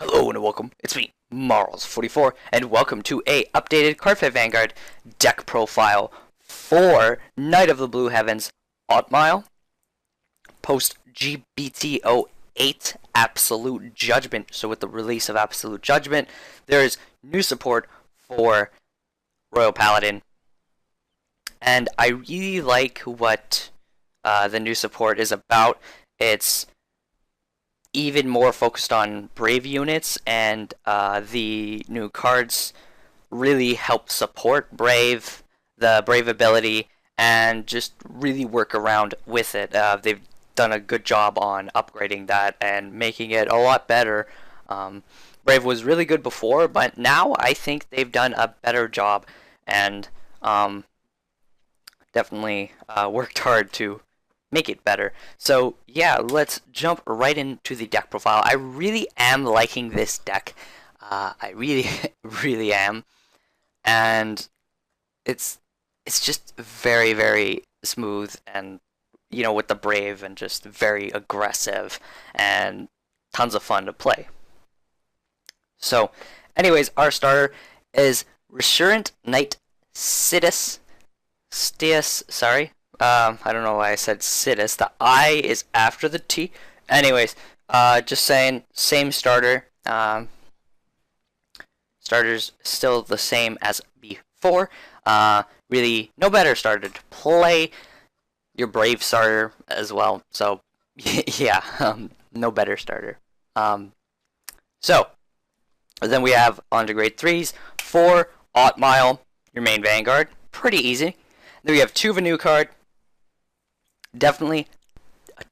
Hello and welcome, it's me, Marls44, and welcome to a updated Cardfight Vanguard deck profile for Knight of the Blue Heavens Altmile, post GBT08 Absolute Judgement. So with the release of Absolute Judgement, there is new support for Royal Paladin, and I really like what the new support is about. It's even more focused on Brave units, and the new cards really help support Brave, the Brave ability, and just really work around with it. They've done a good job on upgrading that and making it a lot better. Brave was really good before, but now I think they've done a better job, and definitely worked hard to make it better. So yeah, let's jump right into the deck profile. I really am liking this deck. I really really am, and it's just very smooth, and you know, with the Brave, and just very aggressive and tons of fun to play. So anyways, our starter is Resurgent Knight Stius, sorry. I don't know why I said Sicilus. The I is after the T. Anyways, just saying, same starter. Starter's still the same as before. Really, no better starter to play. Your Brave starter as well. So, yeah, no better starter. So, then we have on to grade 3s. 4, Altmile, your main Vanguard. Pretty easy. Then we have 2 of a new card. Definitely a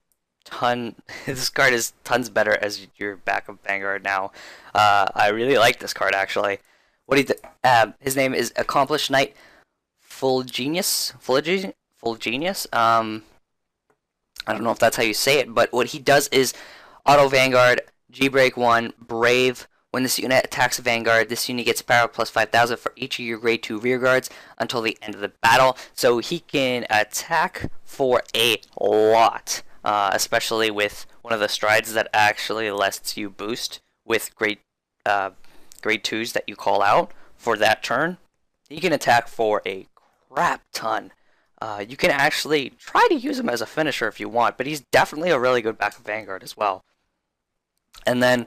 ton. This card is tons better as your backup Vanguard now. I really like this card, actually. What he his name is Accomplished Knight Fulgenius. Fulgenius. I don't know if that's how you say it, but what he does is auto Vanguard, G break 1, Brave. When this unit attacks a Vanguard, this unit gets power plus 5,000 for each of your grade 2 rear guards until the end of the battle. So he can attack for a lot, especially with one of the strides that actually lets you boost with grade 2s that you call out for that turn. He can attack for a crap ton. You can actually try to use him as a finisher if you want, but he's definitely a really good backup Vanguard as well. And then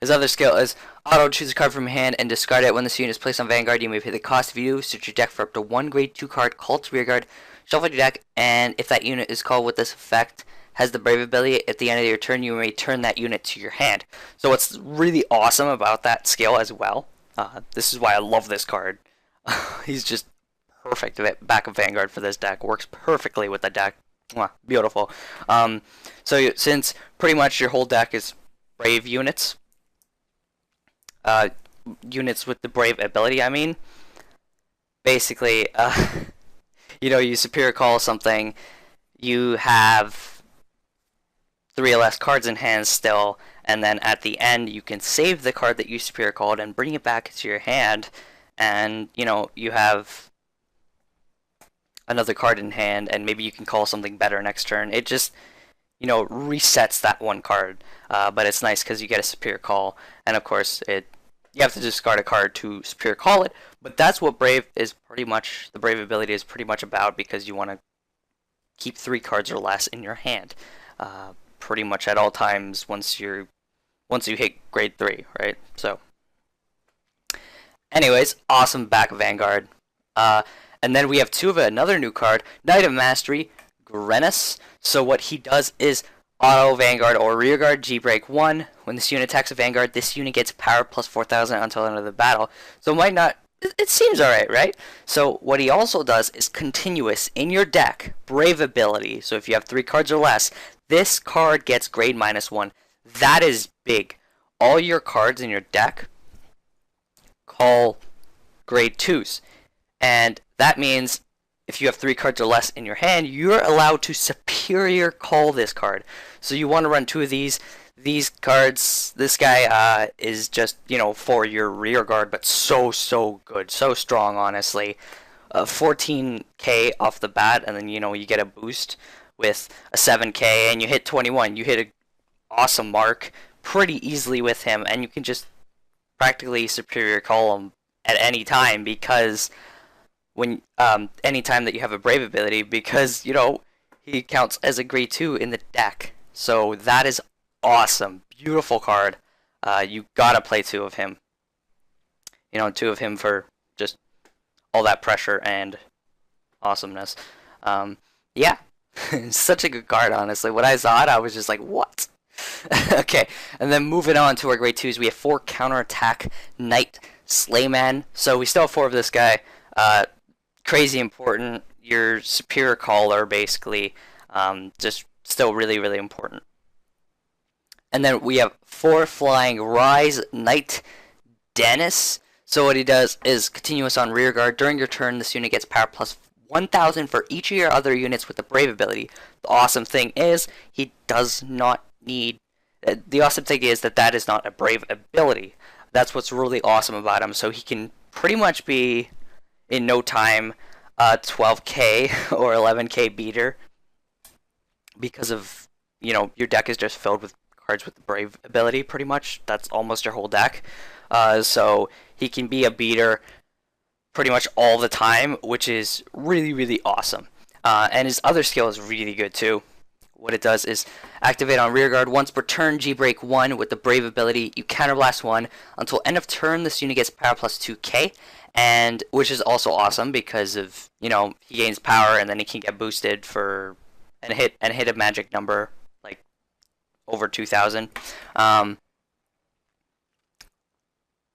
his other skill is auto choose a card from your hand and discard it. When this unit is placed on Vanguard, you may pay the cost of you. Search your deck for up to 1 grade 2 card called to rearguard. Shuffle your deck, and if that unit is called with this effect, has the Brave ability, at the end of your turn, you may turn that unit to your hand. So what's really awesome about that skill as well, this is why I love this card. He's just perfect backup Vanguard for this deck. Works perfectly with the deck. Mwah, beautiful. So since pretty much your whole deck is Brave units, units with the Brave ability, I mean, basically, you know, you superior call something, you have 3 or less cards in hand still, and then at the end you can save the card that you superior called and bring it back to your hand, and you know, you have another card in hand, and maybe you can call something better next turn. It just, you know, resets that one card, but it's nice because you get a superior call, and of course you have to discard a card to superior call it, but that's what Brave is pretty much, the Brave ability is pretty much about, because you want to keep 3 cards or less in your hand, pretty much at all times once you hit grade 3, right? So anyways, awesome back Vanguard. And then we have 2 of another new card, Knight of Mastery, Glenus. So what he does is auto Vanguard or rearguard G break 1. When this unit attacks a Vanguard, this unit gets power plus 4,000 until the end of the battle. So it might not, it seems alright, right? So what he also does is continuous in your deck, Brave ability. So if you have 3 cards or less, this card gets grade -1. That is big. All your cards in your deck call grade 2s. And that means if you have 3 cards or less in your hand, you're allowed to superior call this card. So you want to run 2 of these cards. This guy is just, you know, for your rear guard, but so good, so strong, honestly. 14k off the bat, and then, you know, you get a boost with a 7k, and you hit 21. You hit an awesome mark. pretty easily with him, and you can just practically superior call him at any time, because when any time that you have a Brave ability, because he counts as a grade 2 in the deck. So that is awesome. Beautiful card. You gotta play 2 of him. 2 of him for just all that pressure and awesomeness. Yeah. Such a good card, honestly. When I saw it, I was just like, what? Okay, and then moving on to our grade 2s, we have 4 counterattack Knight Suleiman. So we still have 4 of this guy. Crazy important. Your superior caller, basically. Just still really, really important. And then we have 4 flying Rise Knight Danius. So what he does is continuous on rear guard. During your turn, this unit gets power plus 1,000 for each of your other units with the Brave ability. The awesome thing is he does not need. The awesome thing is that is not a Brave ability. That's what's really awesome about him. So he can pretty much be in no time 12k or 11k beater, because of your deck is just filled with cards with the Brave ability. Pretty much that's almost your whole deck. So he can be a beater pretty much all the time, which is really, really awesome. And his other skill is really good too. What it does is activate on rearguard. Once per turn, G-Break 1 with the Brave ability. You counterblast 1 until end of turn. This unit gets power plus 2k, and which is also awesome because of he gains power and then he can get boosted for and hit a magic number like over 2,000.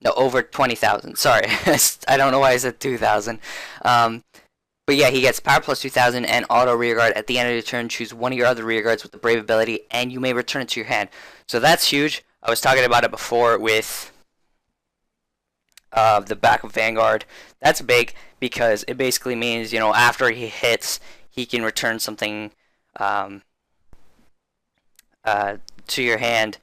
No, over 20,000. Sorry, I don't know why I said 2,000. But yeah, he gets power plus 2,000 and auto rearguard. At the end of your turn, choose one of your other rearguards with the Brave ability, and you may return it to your hand. So that's huge. I was talking about it before with the back of Vanguard. That's big because it basically means, after he hits, he can return something to your hand,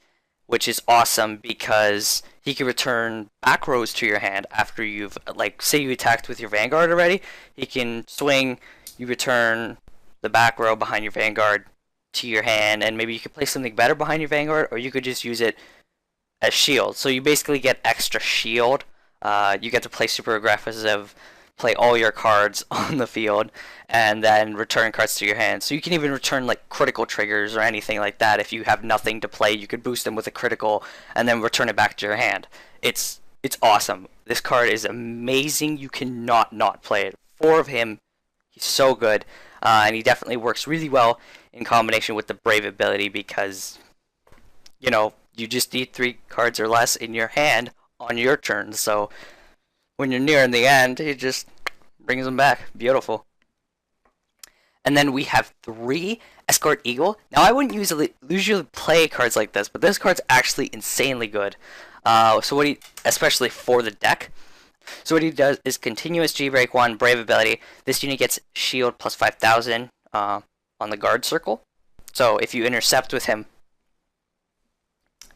which is awesome because he can return back rows to your hand after you've, say you attacked with your Vanguard already. He can swing, you return the back row behind your Vanguard to your hand, and maybe you could play something better behind your Vanguard, or you could just use it as shield. So you basically get extra shield. You get to play super aggressive, play all your cards on the field, and then return cards to your hand. So you can even return critical triggers or anything like that. If you have nothing to play, you could boost them with a critical and then return it back to your hand. It's awesome. This card is amazing. You cannot not play it. 4 of him. He's so good. And he definitely works really well in combination with the Brave ability because, you just need 3 cards or less in your hand on your turn. So when you're nearing the end, he just brings them back. Beautiful. And then we have 3 Escort Eagle. Now, I wouldn't usually play cards like this, but this card's actually insanely good. Especially for the deck. So what he does is continuous G-Break 1, Brave ability. This unit gets shield plus 5,000 on the guard circle. So if you intercept with him,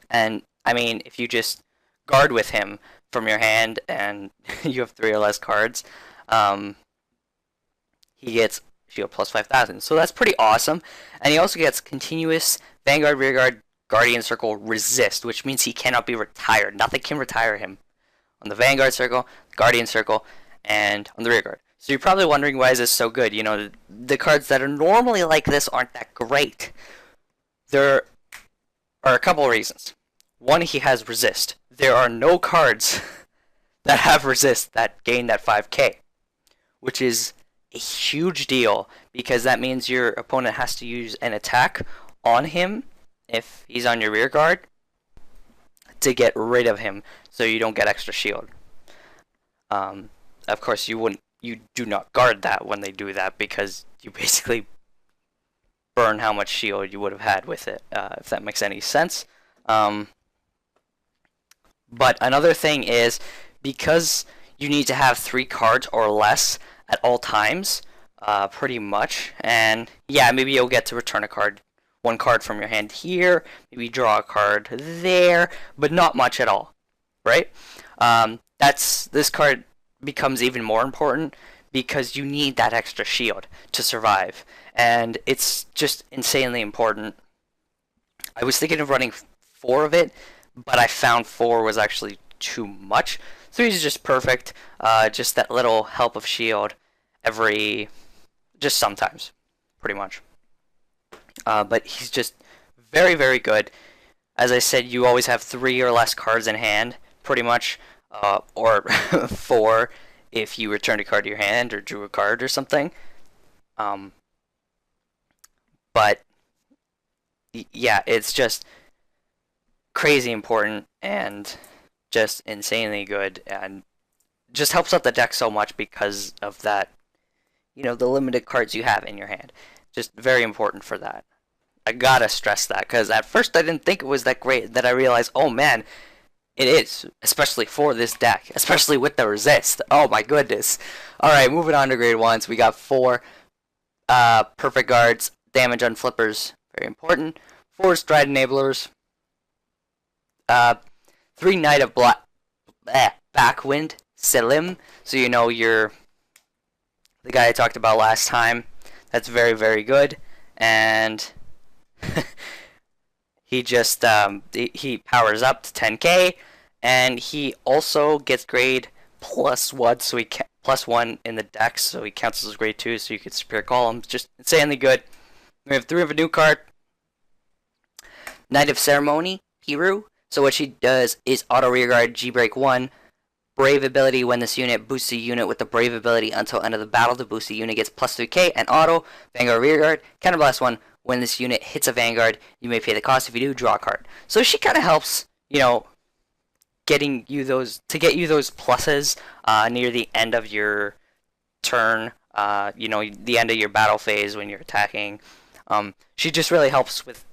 and if you just guard with him from your hand and you have 3 or less cards, he gets shield plus 5,000. So that's pretty awesome. And he also gets continuous Vanguard, Rearguard, Guardian Circle, Resist, which means he cannot be retired. Nothing can retire him on the Vanguard Circle, Guardian Circle, and on the Rearguard. So you're probably wondering, why is this so good? The cards that are normally like this aren't that great. There are a couple of reasons. One, he has Resist. There are no cards that have Resist that gain that 5k, which is a huge deal because that means your opponent has to use an attack on him if he's on your rear guard to get rid of him, so you don't get extra shield. Of course, you do not guard that when they do that because you basically burn how much shield you would have had with it, if that makes any sense. But another thing is, because you need to have 3 cards or less at all times, pretty much, and yeah, maybe you'll get to return one card from your hand here, maybe draw a card there, but not much at all, right? This card becomes even more important because you need that extra shield to survive, and it's just insanely important. I was thinking of running 4 of it, but I found 4 was actually too much. 3 is just perfect. Just that little help of shield just sometimes, pretty much. But he's just very, very good. As I said, you always have 3 or less cards in hand, pretty much, or 4 if you returned a card to your hand or drew a card or something. But yeah, it's just crazy important and just insanely good, and just helps out the deck so much because of that, you know, the limited cards you have in your hand. Just very important for that. I gotta stress that, because at first I didn't think it was that great, that I realized, oh man, it is, especially for this deck, especially with the resist. Oh my goodness. Alright, moving on to grade 1s, we got 4 perfect guards, damage on flippers, very important, 4 stride enablers, 3 Knight of Backwind, Selim, so you know you're the guy I talked about last time. That's very, very good, and he just he powers up to 10k, and he also gets grade +1, so he +1 in the dex, so he counts as grade 2, so you can superior columns. Just insanely good. We have 3 of a new card, Knight of Ceremony, Piru. So what she does is auto rearguard, G-break 1, brave ability. When this unit boosts a unit with the brave ability until end of the battle, the boosted unit gets +3k, and auto Vanguard rearguard, counterblast 1. When this unit hits a Vanguard, you may pay the cost. If you do, draw a card. So she kind of helps, you know, get you those pluses near the end of your turn. You know, the end of your battle phase when you're attacking. She just really helps with,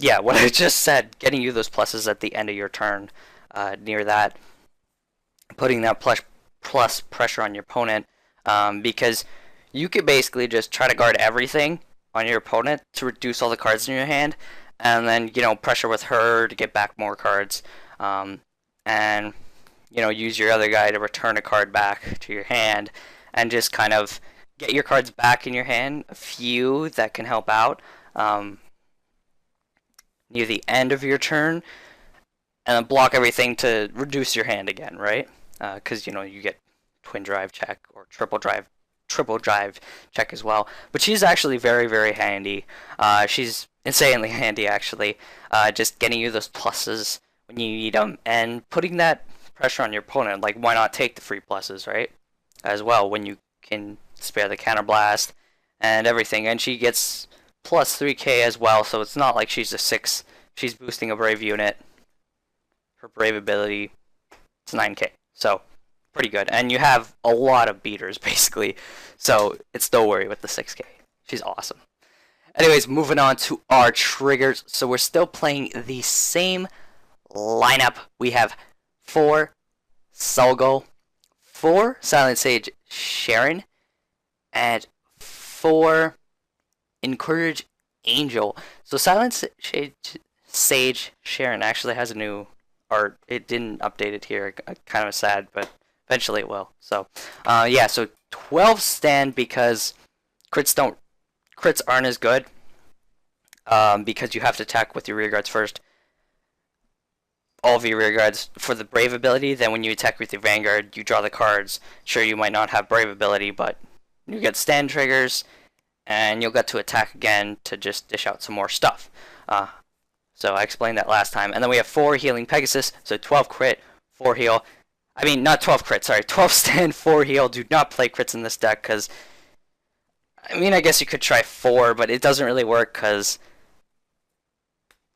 yeah, what I just said, getting you those pluses at the end of your turn, near that, putting that plus pressure on your opponent, because you could basically just try to guard everything on your opponent to reduce all the cards in your hand, and then, you know, pressure with her to get back more cards, and, you know, use your other guy to return a card back to your hand, and just kind of get your cards back in your hand, a few that can help out, near the end of your turn, and then block everything to reduce your hand again, right? Because, you know, you get twin drive check or triple drive check as well. But she's actually very, very handy. She's insanely handy, actually. Just getting you those pluses when you need them, and putting that pressure on your opponent. Like, why not take the free pluses, right? As well, when you can spare the counterblast and everything. And she gets +3k as well, so it's not like she's a 6. She's boosting a brave unit. Her brave ability, it's 9k. So, pretty good. And you have a lot of beaters, basically. So, it's no worry with the 6k. She's awesome. Anyways, moving on to our triggers. So, we're still playing the same lineup. We have 4 Sarugal, 4 Silent Sage Sharon, and 4 Encourage Angel. So Silent Sage Sharon actually has a new art. It didn't update it here. Kind of sad, but eventually it will. So yeah, so 12 stand because crits aren't as good, because you have to attack with your rear guards first. All of your rear guards for the brave ability. Then when you attack with your Vanguard, you draw the cards. Sure, you might not have brave ability, but you get stand triggers, and you'll get to attack again to just dish out some more stuff. So I explained that last time. And then we have 4 Healing Pegasus, so 12 crit, 4 heal. I mean, not 12 crit, sorry, 12 stand, 4 heal. Do not play crits in this deck, because, I mean, I guess you could try 4, but it doesn't really work, because,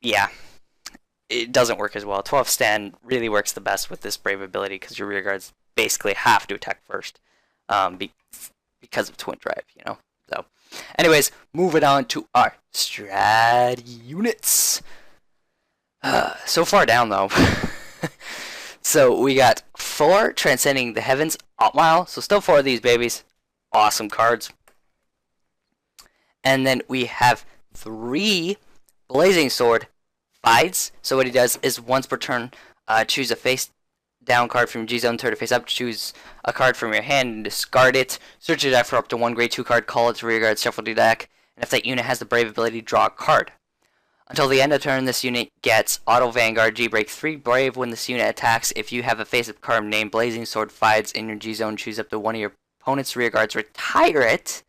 yeah, it doesn't work as well. 12 stand really works the best with this brave ability, because your rear guards basically have to attack first, because of twin drive, you know. So, anyways, moving on to our Stride units. So far down, though. So, we got 4 Transcending the Heavens, Altmile. So, still 4 of these babies. Awesome cards. And then we have 3 Blazing Sword, Fides. So, what he does is once per turn, choose a face down card from G-Zone, turn to face up, choose a card from your hand and discard it. Search your deck for up to 1 grade 2 card, call it to rear guard, shuffle your deck, and if that unit has the brave ability, draw a card. Until the end of turn, this unit gets Auto Vanguard, G-Break 3 Brave when this unit attacks. If you have a face-up card named Blazing Sword Fides in your G-Zone, choose up to one of your opponent's rear guards, retire it.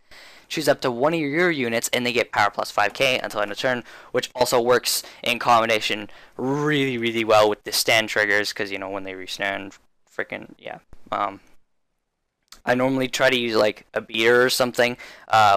Choose up to one of your units, and they get power plus 5k until end of turn, which also works in combination really, really well with the stand triggers, because, you know, when they restand, freaking, yeah. I normally try to use, like, a beater or something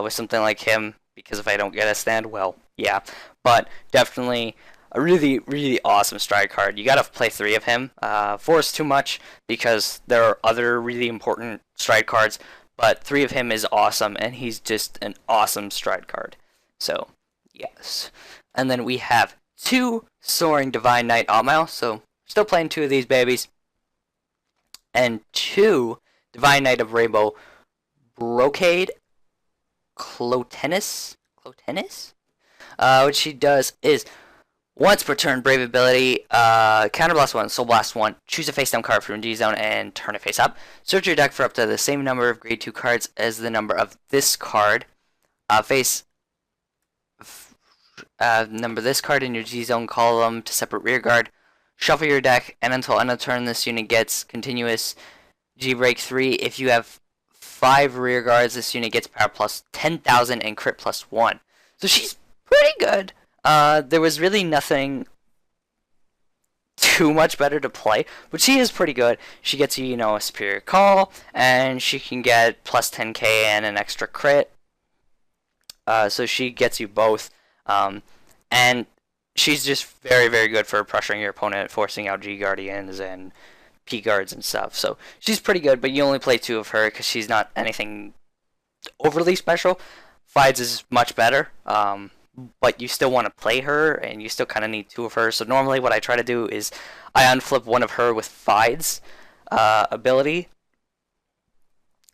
with something like him, because if I don't get a stand, well, yeah. But definitely a really, really awesome stride card. You gotta play 3 of him. 4 is too much, because there are other really important stride cards, but 3 of him is awesome, and he's just an awesome stride card. So, yes. And then we have 2 Soaring Divine Knight Altmile, so still playing 2 of these babies. And 2 Divine Knight of Rainbow Brocade Clotenus? What she does is, once per turn, Brave ability, Counter Blast 1, Soul Blast 1, choose a face-down card from G-Zone and turn it face up. Search your deck for up to the same number of grade 2 cards as the number of this card. Number this card in your G-Zone column to separate rear guard. Shuffle your deck, and until end of turn, this unit gets continuous G-Break 3. If you have 5 rear guards, this unit gets power plus 10,000 and crit plus 1. So she's pretty good. There was really nothing too much better to play, but she is pretty good. She gets you, a superior call, and she can get plus 10k and an extra crit. So she gets you both, and she's just very, very good for pressuring your opponent, forcing out G Guardians and P guards and stuff. So she's pretty good, but you only play 2 of her because she's not anything overly special. Fides is much better, but you still want to play her, and you still kind of need 2 of her. So normally what I try to do is I unflip one of her with Fides ability.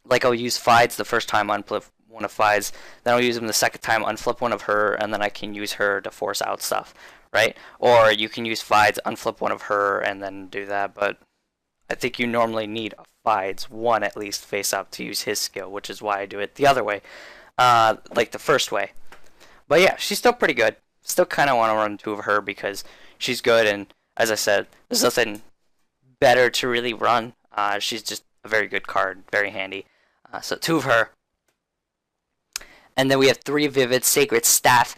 Like, I'll use Fides the first time, unflip one of Fides, then I'll use them the second time, unflip one of her, and then I can use her to force out stuff, right? Or you can use Fides, unflip one of her, and then do that, but I think you normally need a Fides, one at least, face up to use his skill, which is why I do it the other way, like the first way. But yeah, she's still pretty good. Still kind of want to run 2 of her because she's good, and as I said, there's nothing better to really run. She's just a very good card, very handy. So 2 of her. And then we have 3 Vivid Sacred Staff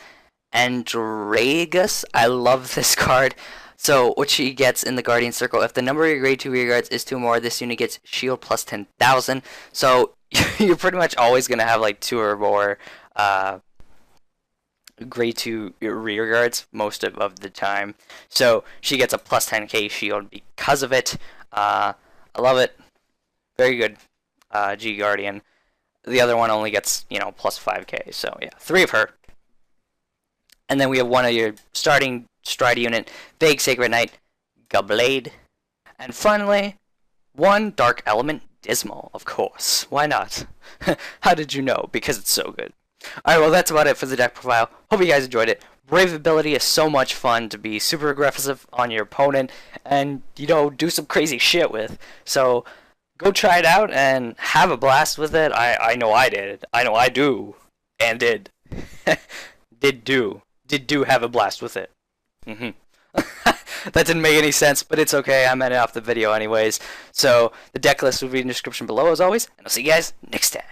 Andragius. I love this card. So what she gets in the Guardian Circle, if the number of your grade 2 rear guards is 2 or more, this unit gets shield plus 10,000. So you're pretty much always going to have like 2 or more grade 2 rear guards most of the time. So she gets a plus 10k shield because of it. I love it. Very good G Guardian. The other one only gets, plus 5k. So yeah, 3 of her. And then we have one of your starting Stride unit, Vague Sacred Knight, Gblade. And finally, 1 Dark Element, Dismal, of course. Why not? How did you know? Because it's so good. Alright, well that's about it for the deck profile. Hope you guys enjoyed it. Brave ability is so much fun to be super aggressive on your opponent and, do some crazy shit with. So go try it out and have a blast with it. I know I did. I know I do. And did. Did do have a blast with it. That didn't make any sense, but it's okay. I'm ending off the video anyways. So the deck list will be in the description below as always. And I'll see you guys next time.